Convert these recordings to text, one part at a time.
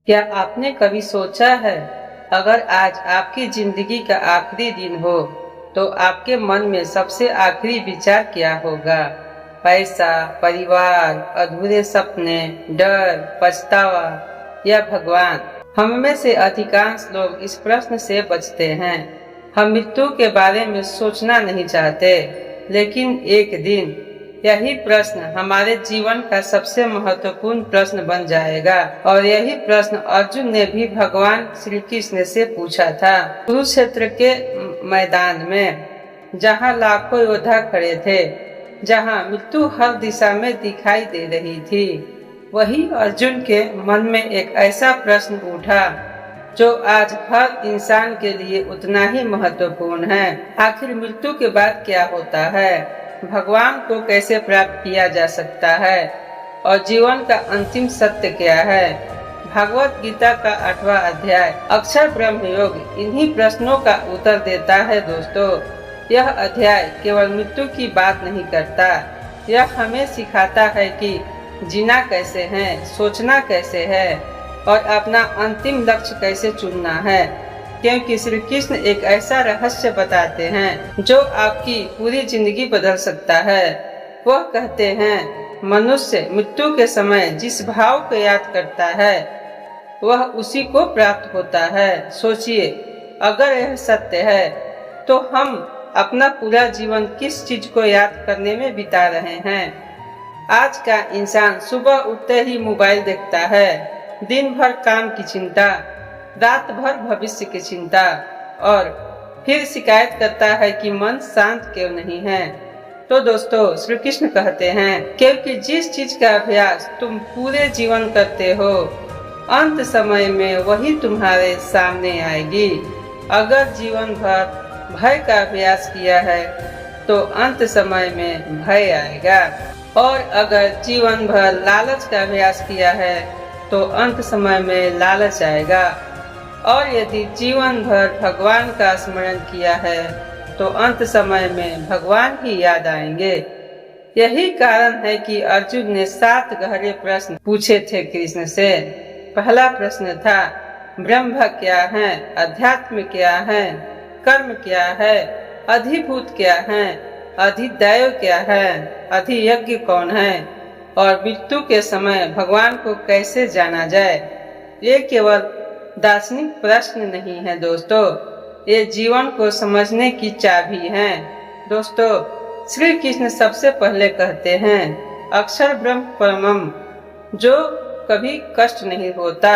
क्या आपने कभी सोचा है, अगर आज आपकी जिंदगी का आखिरी दिन हो, तो आपके मन में सबसे आखिरी विचार क्या होगा? पैसा, परिवार, अधूरे सपने, डर, पछतावा या भगवान? हम में से अधिकांश लोग इस प्रश्न से बचते हैं। हम मृत्यु के बारे में सोचना नहीं चाहते, लेकिन एक दिन यही प्रश्न हमारे जीवन का सबसे महत्वपूर्ण प्रश्न बन जाएगा। और यही प्रश्न अर्जुन ने भी भगवान श्री कृष्ण से पूछा था, कुरुक्षेत्र के मैदान में, जहाँ लाखों योद्धा खड़े थे, जहाँ मृत्यु हर दिशा में दिखाई दे रही थी। वही अर्जुन के मन में एक ऐसा प्रश्न उठा जो आज हर इंसान के लिए उतना ही महत्वपूर्ण है। आखिर मृत्यु के बाद क्या होता है? भगवान को कैसे प्राप्त किया जा सकता है? और जीवन का अंतिम सत्य क्या है? भागवत गीता का 8वां अध्याय अक्षर ब्रह्म योग इन्हीं प्रश्नों का उत्तर देता है। दोस्तों, यह अध्याय केवल मृत्यु की बात नहीं करता, यह हमें सिखाता है कि जीना कैसे है, सोचना कैसे है और अपना अंतिम लक्ष्य कैसे चुनना है। क्योंकि श्री कृष्ण एक ऐसा रहस्य बताते हैं जो आपकी पूरी जिंदगी बदल सकता है। वह कहते हैं, मनुष्य मृत्यु के समय जिस भाव को याद करता है, वह उसी को प्राप्त होता है। सोचिए, अगर यह सत्य है, तो हम अपना पूरा जीवन किस चीज को याद करने में बिता रहे हैं? आज का इंसान सुबह उठते ही मोबाइल देखता है, दिन भर काम की चिंता, रात भर भविष्य की चिंता, और फिर शिकायत करता है कि मन शांत क्यों नहीं है। तो दोस्तों, श्री कृष्ण कहते हैं, क्योंकि जिस चीज का अभ्यास तुम पूरे जीवन करते हो, अंत समय में वही तुम्हारे सामने आएगी। अगर जीवन भर भय का अभ्यास किया है, तो अंत समय में भय आएगा। और अगर जीवन भर लालच का अभ्यास किया है, तो अंत समय में लालच आएगा। और यदि जीवन भर भगवान का स्मरण किया है, तो अंत समय में भगवान ही याद आएंगे। यही कारण है कि अर्जुन ने 7 गहरे प्रश्न पूछे थे कृष्ण से। पहला प्रश्न था, ब्रह्म क्या है, अध्यात्म क्या है, कर्म क्या है, अधिभूत क्या है, अधिदैव क्या है, अधियज्ञ कौन है, और मृत्यु के समय भगवान को कैसे जाना जाए। ये केवल दार्शनिक प्रश्न नहीं है दोस्तों, ये जीवन को समझने की चाबी है। दोस्तों, श्री कृष्ण सबसे पहले कहते हैं, अक्षर ब्रह्म परमम, जो कभी कष्ट नहीं होता,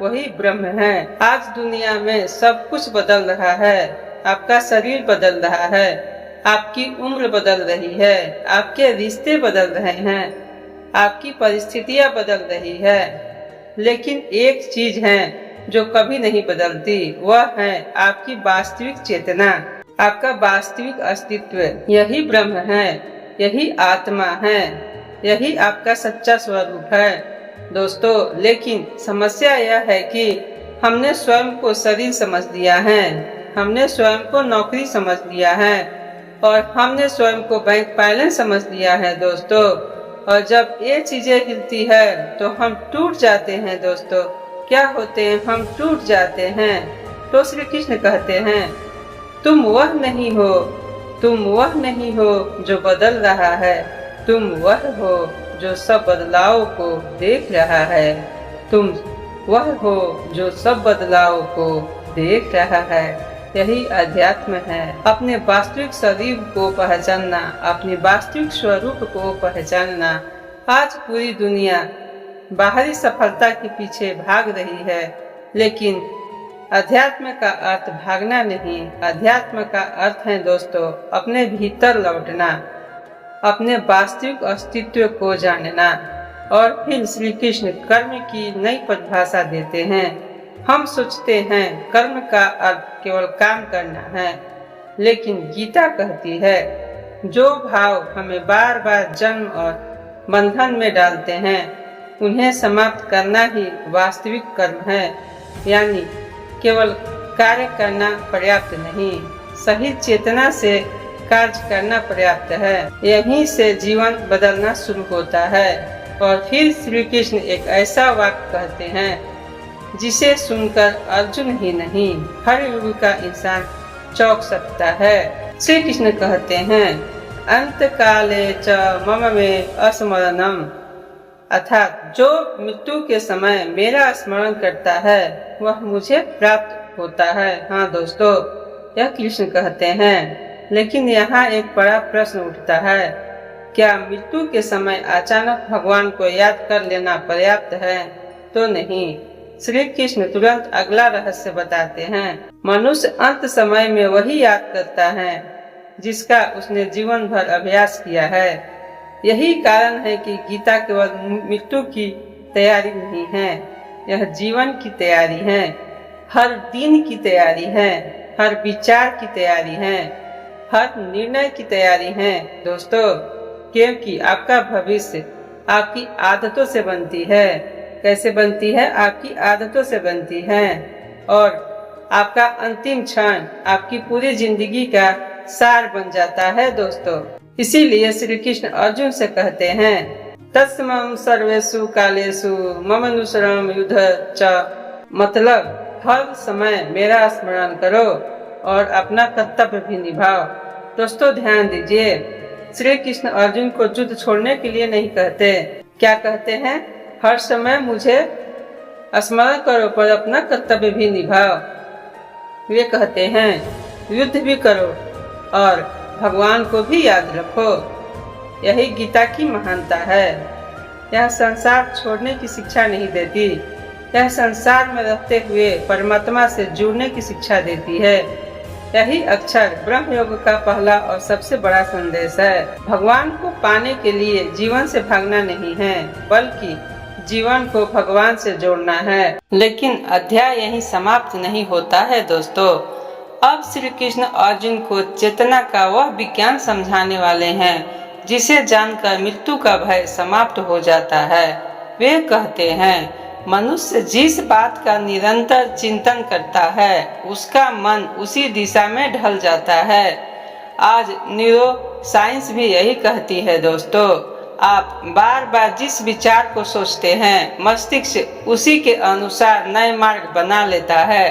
वही ब्रह्म है। आज दुनिया में सब कुछ बदल रहा है। आपका शरीर बदल रहा है, आपकी उम्र बदल रही है, आपके रिश्ते बदल रहे हैं, आपकी परिस्थितियां बदल रही है, लेकिन एक चीज है जो कभी नहीं बदलती, वह है आपकी वास्तविक चेतना, आपका वास्तविक अस्तित्व। यही ब्रह्म है, यही आत्मा है, यही आपका सच्चा स्वरूप है। दोस्तों, लेकिन समस्या यह है कि हमने स्वयं को शरीर समझ लिया है, हमने स्वयं को नौकरी समझ लिया है, और हमने स्वयं को बैंक बैलेंस समझ लिया है दोस्तों। और जब ये चीजें हिलती है, तो हम टूट जाते हैं दोस्तों। क्या होते हैं? हम टूट जाते हैं। तो श्री कृष्ण कहते हैं, तुम वह नहीं हो, तुम वह नहीं हो जो बदल रहा है, तुम वह हो जो सब बदलाव को देख रहा है, तुम वह हो जो सब बदलाव को देख रहा है। यही अध्यात्म है, अपने वास्तविक शरीर को पहचानना, अपने वास्तविक स्वरूप को पहचानना। आज पूरी दुनिया बाहरी सफलता के पीछे भाग रही है, लेकिन अध्यात्म का अर्थ भागना नहीं, अध्यात्म का अर्थ है दोस्तों अपने भीतर लौटना, अपने वास्तविक अस्तित्व को जानना। और फिर श्री कृष्ण कर्म की नई परिभाषा देते हैं। हम सोचते हैं कर्म का अर्थ केवल काम करना है, लेकिन गीता कहती है, जो भाव हमें बार बार जन्म और बंधन में डालते हैं, उन्हें समाप्त करना ही वास्तविक कर्म है। यानी केवल कार्य करना पर्याप्त नहीं, सही चेतना से कार्य करना पर्याप्त है। यहीं से जीवन बदलना शुरू होता है। और फिर श्री कृष्ण एक ऐसा वाक्य कहते हैं, जिसे सुनकर अर्जुन ही नहीं हर युग का इंसान चौंक सकता है। श्री कृष्ण कहते हैं, अंत काले च मम में अस्मरणम, अर्थात जो मृत्यु के समय मेरा स्मरण करता है वह मुझे प्राप्त होता है। हाँ दोस्तों, यह कृष्ण कहते हैं। लेकिन यहाँ एक बड़ा प्रश्न उठता है, क्या मृत्यु के समय अचानक भगवान को याद कर लेना पर्याप्त है? तो नहीं। श्री कृष्ण तुरंत अगला रहस्य बताते हैं। मनुष्य अंत समय में वही याद करता है जिसका उसने जीवन भर अभ्यास किया है। यही कारण है कि गीता केवल मृत्यु की तैयारी नहीं है, यह जीवन की तैयारी है, हर दिन की तैयारी है, हर विचार की तैयारी है, हर निर्णय की तैयारी है दोस्तों। क्योंकि आपका भविष्य आपकी आदतों से बनती है। कैसे बनती है? आपकी आदतों से बनती है। और आपका अंतिम क्षण आपकी पूरी जिंदगी का सार बन जाता है दोस्तों। इसीलिए श्री कृष्ण अर्जुन से कहते हैं, तस्मं सर्वेषु कालेषु ममनुसरम युद्ध च, मतलब हर समय मेरा स्मरण करो और अपना कर्तव्य भी निभाओ। दोस्तों ध्यान दीजिए, श्री कृष्ण अर्जुन को युद्ध छोड़ने के लिए नहीं कहते। क्या कहते हैं? हर समय मुझे स्मरण करो पर अपना कर्तव्य भी निभाओ। वे कहते हैं, युद्ध भी करो और भगवान को भी याद रखो। यही गीता की महानता है। यह संसार छोड़ने की शिक्षा नहीं देती, यह संसार में रहते हुए परमात्मा से जुड़ने की शिक्षा देती है। यही अक्षर ब्रह्म योग का पहला और सबसे बड़ा संदेश है। भगवान को पाने के लिए जीवन से भागना नहीं है, बल्कि जीवन को भगवान से जोड़ना है। लेकिन अध्याय यहीं समाप्त नहीं होता है दोस्तों। अब श्री कृष्ण अर्जुन को चेतना का वह विज्ञान समझाने वाले हैं जिसे जानकर मृत्यु का भय समाप्त हो जाता है। वे कहते हैं, मनुष्य जिस बात का निरंतर चिंतन करता है उसका मन उसी दिशा में ढल जाता है। आज न्यूरो साइंस भी यही कहती है दोस्तों। आप बार बार जिस विचार को सोचते हैं मस्तिष्क उसी के अनुसार नए मार्ग बना लेता है।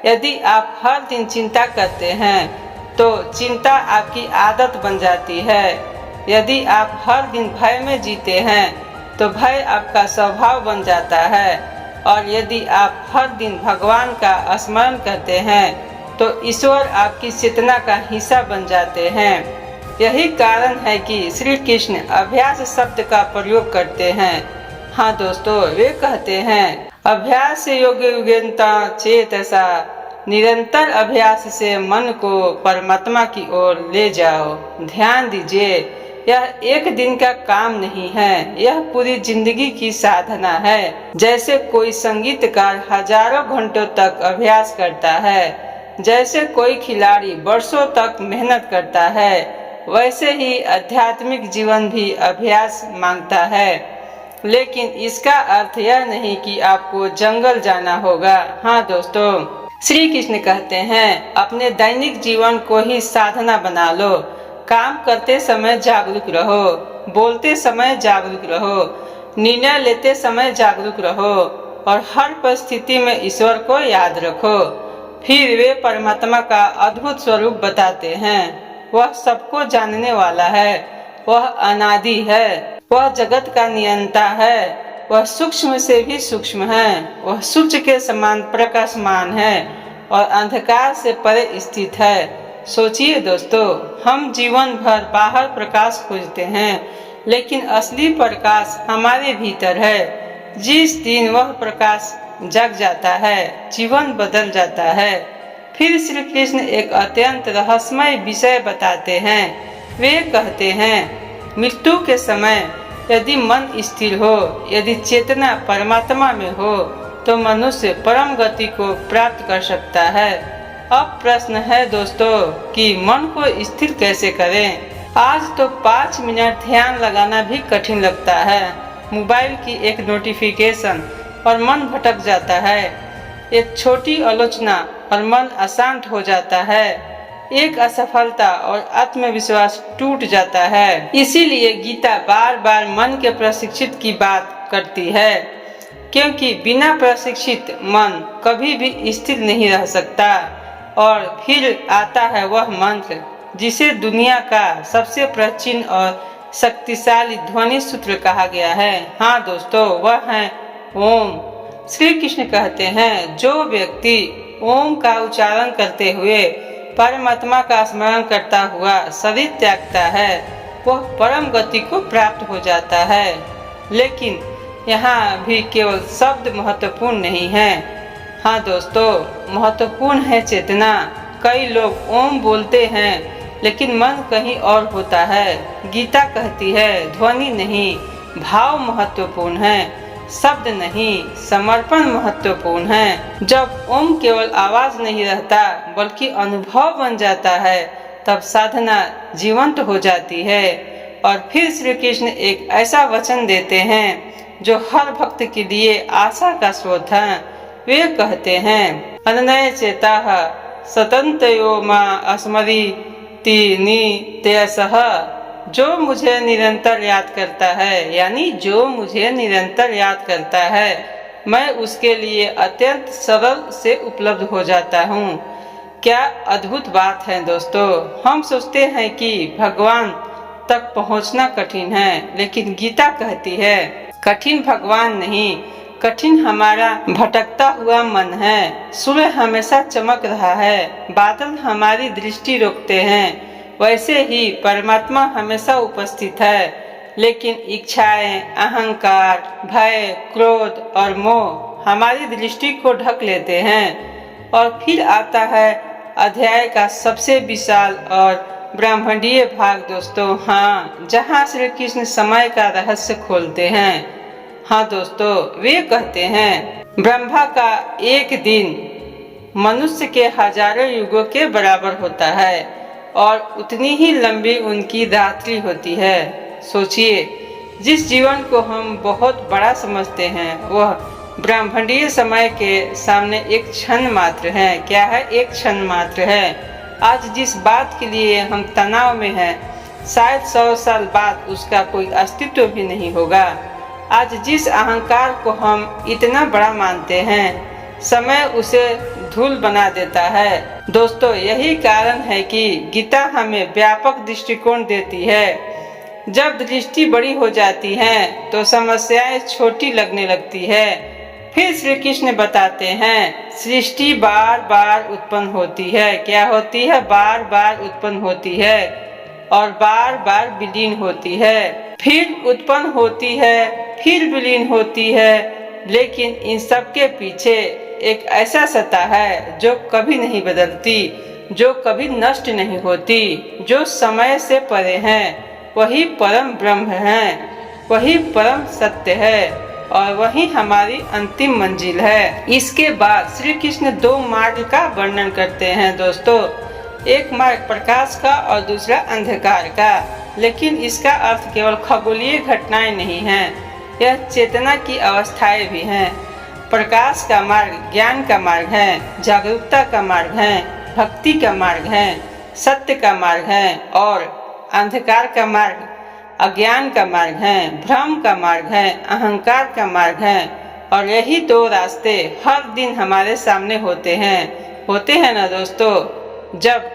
यदि आप हर दिन चिंता करते हैं तो चिंता आपकी आदत बन जाती है। यदि आप हर दिन भय में जीते हैं तो भय आपका स्वभाव बन जाता है। और यदि आप हर दिन भगवान का स्मरण करते हैं तो ईश्वर आपकी चेतना का हिस्सा बन जाते हैं। यही कारण है कि श्री कृष्ण अभ्यास शब्द का प्रयोग करते हैं। हाँ दोस्तों, वे कहते हैं, अभ्यास योगे युगेन्ता चेतसा, निरंतर अभ्यास से मन को परमात्मा की ओर ले जाओ। ध्यान दीजिए, यह एक दिन का काम नहीं है, यह पूरी जिंदगी की साधना है। जैसे कोई संगीतकार हजारों घंटों तक अभ्यास करता है, जैसे कोई खिलाड़ी वर्षों तक मेहनत करता है, वैसे ही आध्यात्मिक जीवन भी अभ्यास मांगता है। लेकिन इसका अर्थ यह नहीं कि आपको जंगल जाना होगा। हाँ दोस्तों, श्री कृष्ण कहते हैं, अपने दैनिक जीवन को ही साधना बना लो। काम करते समय जागरूक रहो, बोलते समय जागरूक रहो, निर्णय लेते समय जागरूक रहो और हर परिस्थिति में ईश्वर को याद रखो। फिर वे परमात्मा का अद्भुत स्वरूप बताते हैं। वह सबको जानने वाला है, वह अनादि है, वह जगत का नियंता है, वह सूक्ष्म से भी सूक्ष्म है, वह सूर्य के समान प्रकाशमान है और अंधकार से परे स्थित है। सोचिए दोस्तों, हम जीवन भर बाहर प्रकाश खोजते हैं, लेकिन असली प्रकाश हमारे भीतर है। जिस दिन वह प्रकाश जग जाता है, जीवन बदल जाता है। फिर श्री कृष्ण एक अत्यंत रहस्यमय विषय बताते हैं। वे कहते हैं, मृत्यु के समय यदि मन स्थिर हो, यदि चेतना परमात्मा में हो, तो मनुष्य परम गति को प्राप्त कर सकता है। अब प्रश्न है दोस्तों कि मन को स्थिर कैसे करें। आज तो 5 मिनट ध्यान लगाना भी कठिन लगता है। मोबाइल की एक नोटिफिकेशन और मन भटक जाता है। एक छोटी आलोचना और मन अशांत हो जाता है। एक असफलता और आत्मविश्वास टूट जाता है। इसीलिए गीता बार बार मन के प्रशिक्षित की बात करती है। क्योंकि बिना प्रशिक्षित मन कभी भी स्थिर नहीं रह सकता। और फिर आता है वह मंत्र जिसे दुनिया का सबसे प्राचीन और शक्तिशाली ध्वनि सूत्र कहा गया है। हाँ दोस्तों, वह है ओम। श्री कृष्ण कहते हैं, जो व्यक्ति ओम का उच्चारण करते हुए परमात्मा का स्मरण करता हुआ शरीर त्यागता है, वह परम गति को प्राप्त हो जाता है। लेकिन यहाँ भी केवल शब्द महत्वपूर्ण नहीं है। हाँ दोस्तों, महत्वपूर्ण है चेतना। कई लोग ओम बोलते हैं लेकिन मन कहीं और होता है। गीता कहती है, ध्वनि नहीं भाव महत्वपूर्ण है, शब्द नहीं समर्पण महत्वपूर्ण है। जब ओम केवल आवाज नहीं रहता बल्कि अनुभव बन जाता है, तब साधना जीवंत हो जाती है। और फिर श्री कृष्ण एक ऐसा वचन देते हैं जो हर भक्त के लिए आशा का स्रोत है। वे कहते हैं, अननय चेता सतंतयो मां अस्मरीति नित्यसः। जो मुझे निरंतर याद करता है, यानी जो मुझे निरंतर याद करता है, मैं उसके लिए अत्यंत सरल से उपलब्ध हो जाता हूँ। क्या अद्भुत बात है दोस्तों। हम सोचते हैं कि भगवान तक पहुँचना कठिन है, लेकिन गीता कहती है, कठिन भगवान नहीं, कठिन हमारा भटकता हुआ मन है। सूर्य हमेशा चमक रहा है, बादल हमारी दृष्टि रोकते हैं, वैसे ही परमात्मा हमेशा उपस्थित है। लेकिन इच्छाएं, अहंकार, भय, क्रोध और मोह हमारी दृष्टि को ढक लेते हैं। और फिर आता है अध्याय का सबसे विशाल और ब्रह्मांडीय भाग दोस्तों। हाँ, जहाँ श्री कृष्ण समय का रहस्य खोलते हैं। हाँ दोस्तों, वे कहते हैं, ब्रह्मा का एक दिन मनुष्य के हजारों युगों के बराबर होता है और उतनी ही लंबी उनकी रात्रि होती है। सोचिए, जिस जीवन को हम बहुत बड़ा समझते हैं, वह ब्रह्मांडीय समय के सामने एक क्षण मात्र है। क्या है? एक क्षण मात्र है। आज जिस बात के लिए हम तनाव में हैं, शायद 100 साल बाद उसका कोई अस्तित्व भी नहीं होगा। आज जिस अहंकार को हम इतना बड़ा मानते हैं, समय उसे धूल बना देता है। दोस्तों, यही कारण है कि गीता हमें व्यापक दृष्टिकोण देती है। जब दृष्टि बड़ी हो जाती है तो समस्याएं छोटी लगने लगती है। फिर श्री कृष्ण बताते हैं, सृष्टि बार बार उत्पन्न होती है। क्या होती है? बार बार उत्पन्न होती है और बार बार विलीन होती है, फिर उत्पन्न होती है, फिर विलीन होती है। लेकिन इन सब के पीछे एक ऐसा सत्ता है जो कभी नहीं बदलती, जो कभी नष्ट नहीं होती, जो समय से परे है। वही परम ब्रह्म है, वही परम सत्य है और वही हमारी अंतिम मंजिल है। इसके बाद श्री कृष्ण 2 मार्ग का वर्णन करते हैं दोस्तों। एक मार्ग प्रकाश का और दूसरा अंधकार का। लेकिन इसका अर्थ केवल खगोलीय घटनाएं नहीं है, यह चेतना की अवस्थाएं भी हैं। प्रकाश का मार्ग ज्ञान का मार्ग है, जागरूकता का मार्ग है, भक्ति का मार्ग है, सत्य का मार्ग है और अंधकार का मार्ग अज्ञान का मार्ग है, भ्रम का मार्ग है, अहंकार का मार्ग है। और यही 2 रास्ते हर दिन हमारे सामने होते हैं ना दोस्तों। जब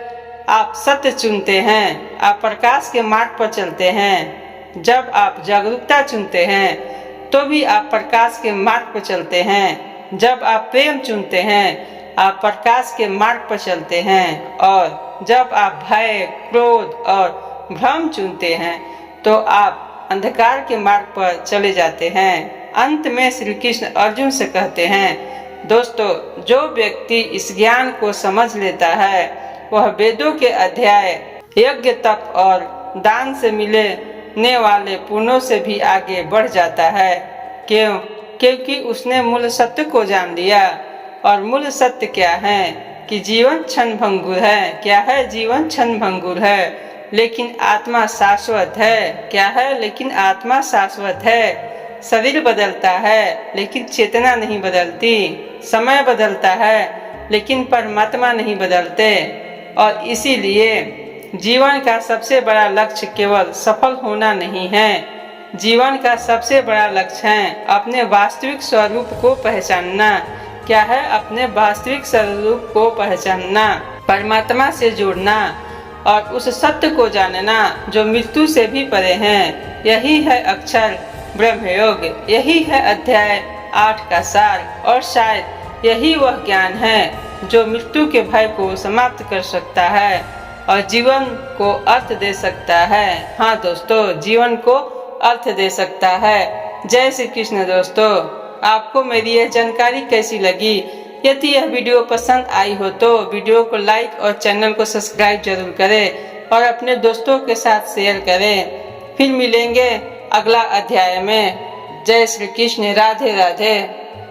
आप सत्य चुनते हैं, आप प्रकाश के मार्ग पर चलते हैं। जब आप जागरूकता चुनते हैं तो भी आप प्रकाश के मार्ग पर चलते हैं। जब आप प्रेम चुनते हैं, आप प्रकाश के मार्ग पर चलते हैं। और जब आप भय, क्रोध और भ्रम चुनते हैं तो आप अंधकार के मार्ग पर चले जाते हैं। अंत में श्री कृष्ण अर्जुन से कहते हैं, दोस्तों, जो व्यक्ति इस ज्ञान को समझ लेता है, वह वेदों के अध्याय, यज्ञ, तप और दान से मिलने वाले पुण्यों से भी आगे बढ़ जाता है। क्यों? क्योंकि उसने मूल सत्य को जान लिया। और मूल सत्य क्या है? कि जीवन क्षण भंगुर है। क्या है? जीवन क्षण भंगुर है, लेकिन आत्मा शाश्वत है। क्या है? लेकिन आत्मा शाश्वत है। शरीर बदलता है लेकिन चेतना नहीं बदलती। समय बदलता है लेकिन परमात्मा नहीं बदलते। और इसीलिए जीवन का सबसे बड़ा लक्ष्य केवल सफल होना नहीं है, जीवन का सबसे बड़ा लक्ष्य है अपने वास्तविक स्वरूप को पहचानना। क्या है? अपने वास्तविक स्वरूप को पहचानना, परमात्मा से जुड़ना और उस सत्य को जानना जो मृत्यु से भी परे है। यही है अक्षर ब्रह्मयोग, यही है अध्याय 8 का सार, और शायद यही वह ज्ञान है जो मृत्यु के भय को समाप्त कर सकता है और जीवन को अर्थ दे सकता है। हाँ दोस्तों, जीवन को अर्थ दे सकता है। जय श्री कृष्ण। दोस्तों, आपको मेरी यह जानकारी कैसी लगी? यदि यह वीडियो पसंद आई हो तो वीडियो को लाइक और चैनल को सब्सक्राइब जरूर करें और अपने दोस्तों के साथ शेयर करें। फिर मिलेंगे अगला अध्याय में। जय श्री कृष्ण। राधे राधे।